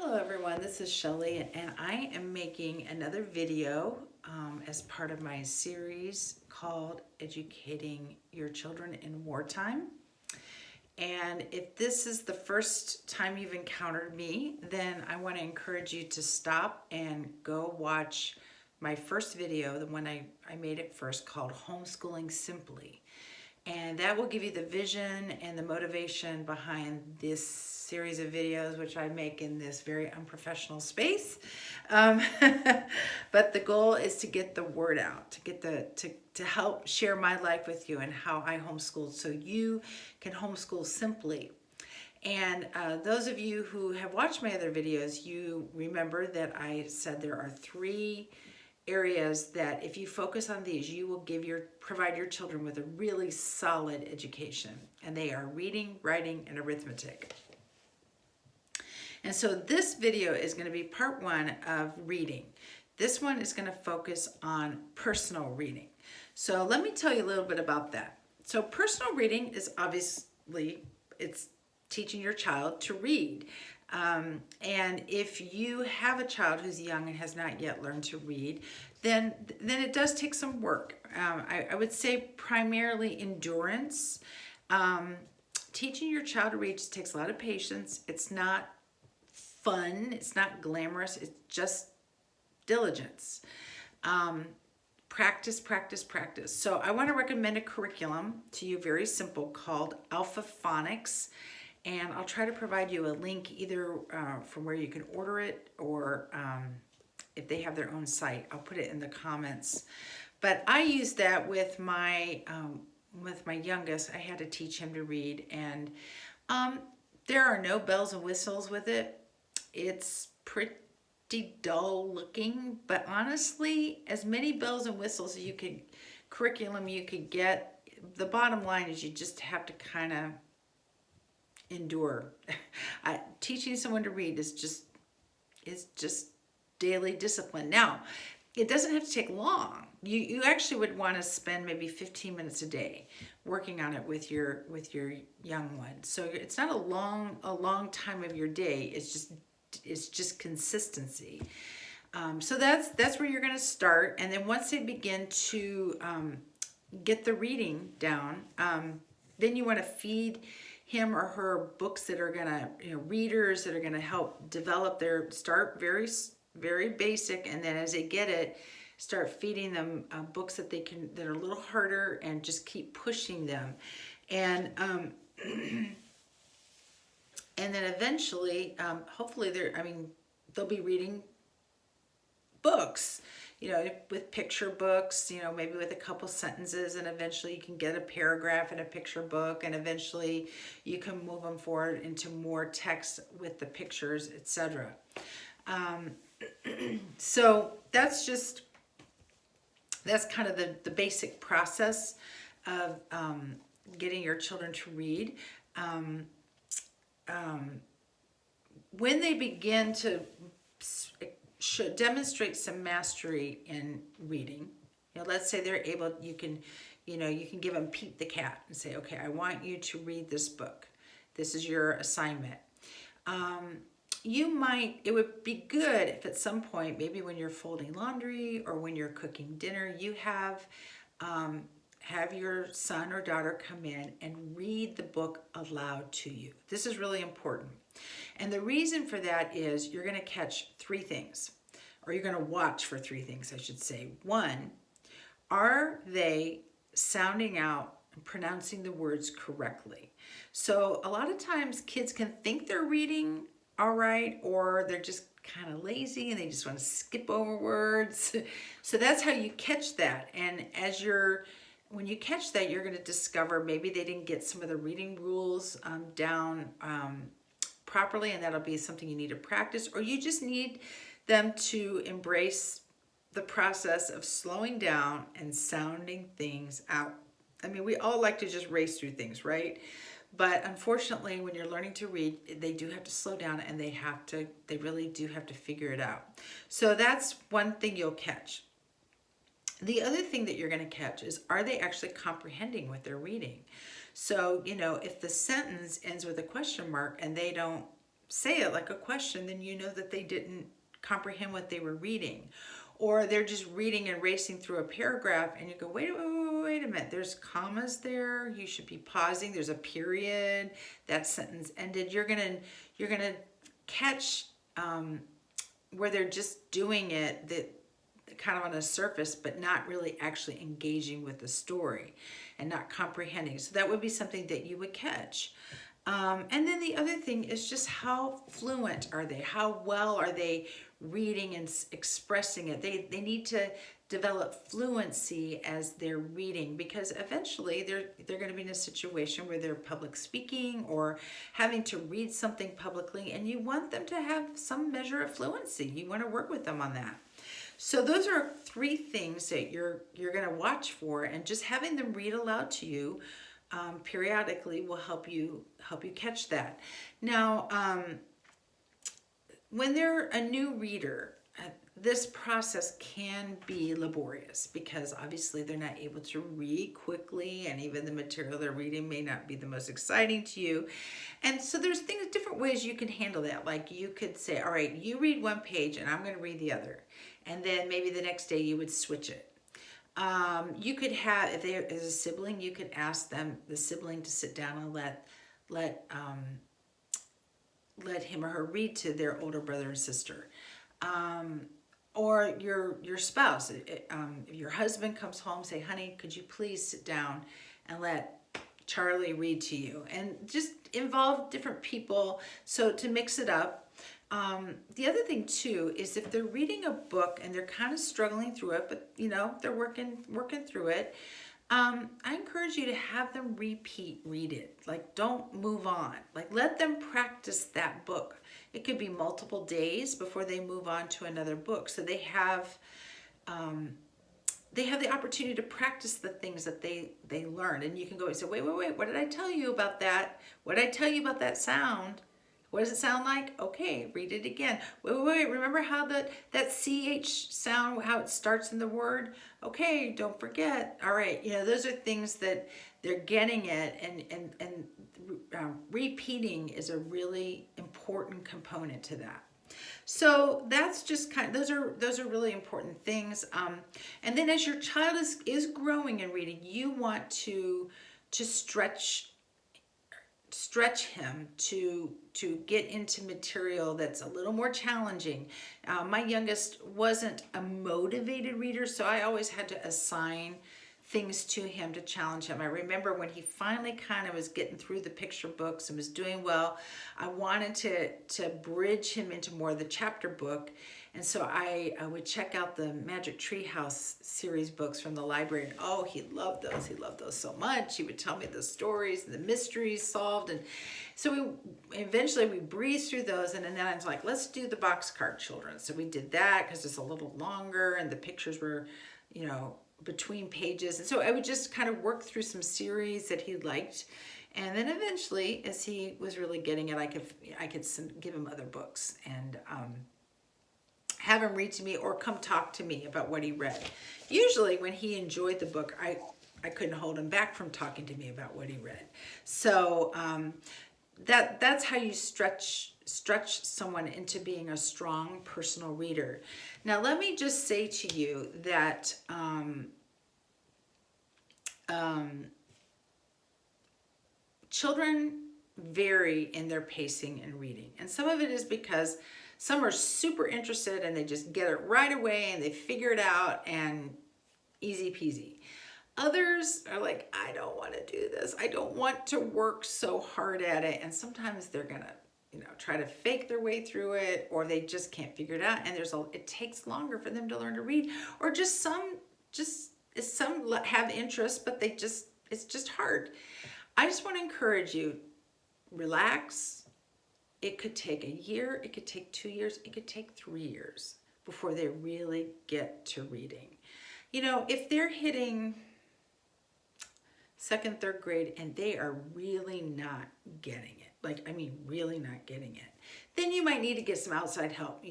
Hello everyone, this is Shelly and I am making another video as part of my series called Educating Your Children in Wartime. And if this is the first time you've encountered me, then I want to encourage you to stop and go watch my first video, the one I made it first, called Homeschooling Simply. And that will give you the vision and the motivation behind this series of videos, which I make in this very unprofessional space. Um, but the goal is to get the word out, to get to help share my life with you and how I homeschooled so you can homeschool simply. And those of you who have watched my other videos, you remember that I said there are three areas that if you focus on these, you will provide your children with a really solid education. And they are reading, writing, and arithmetic. And so this video is going to be part one of reading. This one is going to focus on personal reading. So let me tell you a little bit about that. So personal reading is obviously, it's teaching your child to read. And if you have a child who's young and has not yet learned to read, then it does take some work. I would say primarily endurance. Teaching your child to read just takes a lot of patience. It's not fun. It's not glamorous. It's just diligence. Practice, practice, practice. So I want to recommend a curriculum to you, very simple, called Alpha Phonics. And I'll try to provide you a link either from where you can order it or if they have their own site. I'll put it in the comments. But I used that with my youngest. I had to teach him to read, and there are no bells and whistles with it. It's pretty dull looking, but honestly, as many bells and whistles as curriculum you could get, the bottom line is you just have to kind of endure. Teaching someone to read is just daily discipline. Now, it doesn't have to take long. You actually would want to spend maybe 15 minutes a day working on it with your young one. So it's not a long time of your day. It's just consistency. So that's where you're going to start, and then once they begin to get the reading down, then you want to feed him or her books that are gonna, readers that are gonna help develop start very basic, and then as they get it, start feeding them books that that are a little harder, and just keep pushing them. And and then eventually, hopefully they'll be reading books, with picture books, maybe with a couple sentences, and eventually you can get a paragraph in a picture book, and eventually you can move them forward into more text with the pictures, etc. So that's kind of the basic process of getting your children to read. When they begin to should demonstrate some mastery in reading, let's say they're able, you can give them Pete the cat and say, okay, I want you to read this book. This is your assignment. It would be good if at some point, maybe when you're folding laundry or when you're cooking dinner, you have your son or daughter come in and read the book aloud to you. This is really important. And the reason for that is you're going to catch three things, or you're going to watch for three things, I should say. One, are they sounding out and pronouncing the words correctly? So a lot of times kids can think they're reading all right, or they're just kind of lazy and they just want to skip over words. So that's how you catch that. And when you catch that, you're going to discover maybe they didn't get some of the reading rules down properly, and that'll be something you need to practice, or you just need them to embrace the process of slowing down and sounding things out. I mean, we all like to just race through things, right? But unfortunately, when you're learning to read, they do have to slow down, and they really do have to figure it out. So that's one thing you'll catch. The other thing that you're going to catch is, are they actually comprehending what they're reading? So, if the sentence ends with a question mark and they don't say it like a question, then you know that they didn't comprehend what they were reading. Or they're just reading and racing through a paragraph and you go, wait a minute, there's commas there, you should be pausing, there's a period, that sentence ended. You're gonna catch where they're just doing it that kind of on a surface, but not really actually engaging with the story and not comprehending. So that would be something that you would catch. And then the other thing is just how fluent are they? How well are they reading and expressing it? They need to develop fluency as they're reading, because eventually they're going to be in a situation where they're public speaking or having to read something publicly, and you want them to have some measure of fluency. You want to work with them on that. So those are 3 things that you're going to watch for, and just having them read aloud to you periodically will help you catch that. Now, when they're a new reader, this process can be laborious because obviously they're not able to read quickly, and even the material they're reading may not be the most exciting to you. And so there's different ways you can handle that. Like you could say, all right, you read one page and I'm going to read the other. And then maybe the next day you would switch it. You could have, if there is a sibling, you could ask the sibling to sit down and let him or her read to their older brother and sister. Or your spouse, if your husband comes home, say, honey, could you please sit down and let Charlie read to you? And just involve different people so to mix it up. The other thing too is if they're reading a book and they're kind of struggling through it, but they're working through it, I encourage you to have them read it. Like, don't move on. Like, let them practice that book. It could be multiple days before they move on to another book. So they have the opportunity to practice the things that they learn. And you can go and say, wait, what did I tell you about that? What did I tell you about that sound? What does it sound like? Okay, read it again. Wait, remember how that CH sound, how it starts in the word? Okay, don't forget. All right, those are things that they're getting it, and repeating is a really important component to that. So that's just those are really important things. And then as your child is growing and reading, you want to stretch him to get into material that's a little more challenging. My youngest wasn't a motivated reader, so I always had to assign things to him to challenge him. I remember when he finally kind of was getting through the picture books and was doing well, I wanted to bridge him into more of the chapter book. And so I would check out the Magic Tree House series books from the library. And oh, he loved those. He loved those so much. He would tell me the stories and the mysteries solved. And so eventually we breezed through those. And then I was like, let's do the Boxcar Children. So we did that because it's a little longer and the pictures were, between pages. And so I would just kind of work through some series that he liked. And then eventually, as he was really getting it, I could give him other books and have him read to me or come talk to me about what he read. Usually when he enjoyed the book, I couldn't hold him back from talking to me about what he read. So that's how you stretch someone into being a strong personal reader. Now let me just say to you that children vary in their pacing and reading, and some of it is because some are super interested and they just get it right away and they figure it out and easy peasy. Others are like, I don't want to do this. I don't want to work so hard at it. And sometimes they're going to, try to fake their way through it, or they just can't figure it out. And it takes longer for them to learn to read, or some have interest, but it's just hard. I just want to encourage you, relax. It could take a year, it could take 2 years, it could take 3 years before they really get to reading. If they're hitting 2nd, 3rd grade and they are really not getting it, really not getting it, then you might need to get some outside help.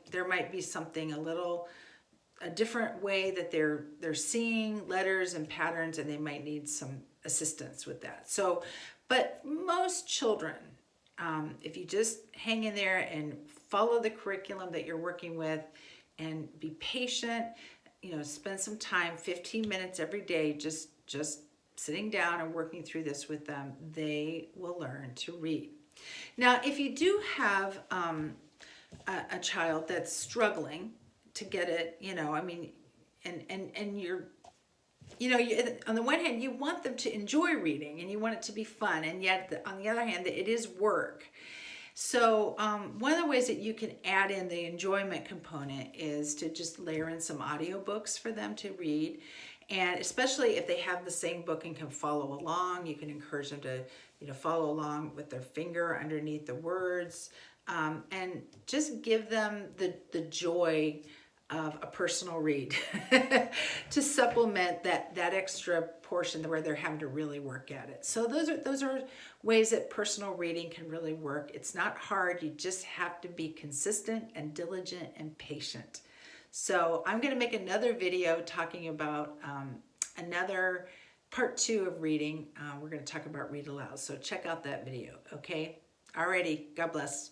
There might be something a different way that they're seeing letters and patterns, and they might need some assistance with that. So, but most children if you just hang in there and follow the curriculum that you're working with and be patient, spend some time, 15 minutes every day, just sitting down and working through this with them, they will learn to read. Now, if you do have a child that's struggling to get it, and you're, on the one hand, you want them to enjoy reading and you want it to be fun, and yet on the other hand, it is work. So one of the ways that you can add in the enjoyment component is to just layer in some audiobooks for them to read. And especially if they have the same book and can follow along, you can encourage them to follow along with their finger underneath the words, and just give them the joy of a personal read to supplement that extra portion where they're having to really work at it. So those are ways that personal reading can really work. It's not hard. You just have to be consistent and diligent and patient. So I'm going to make another video talking about another part 2 of reading. We're going to talk about read aloud. So check out that video. Okay. Alrighty. God bless.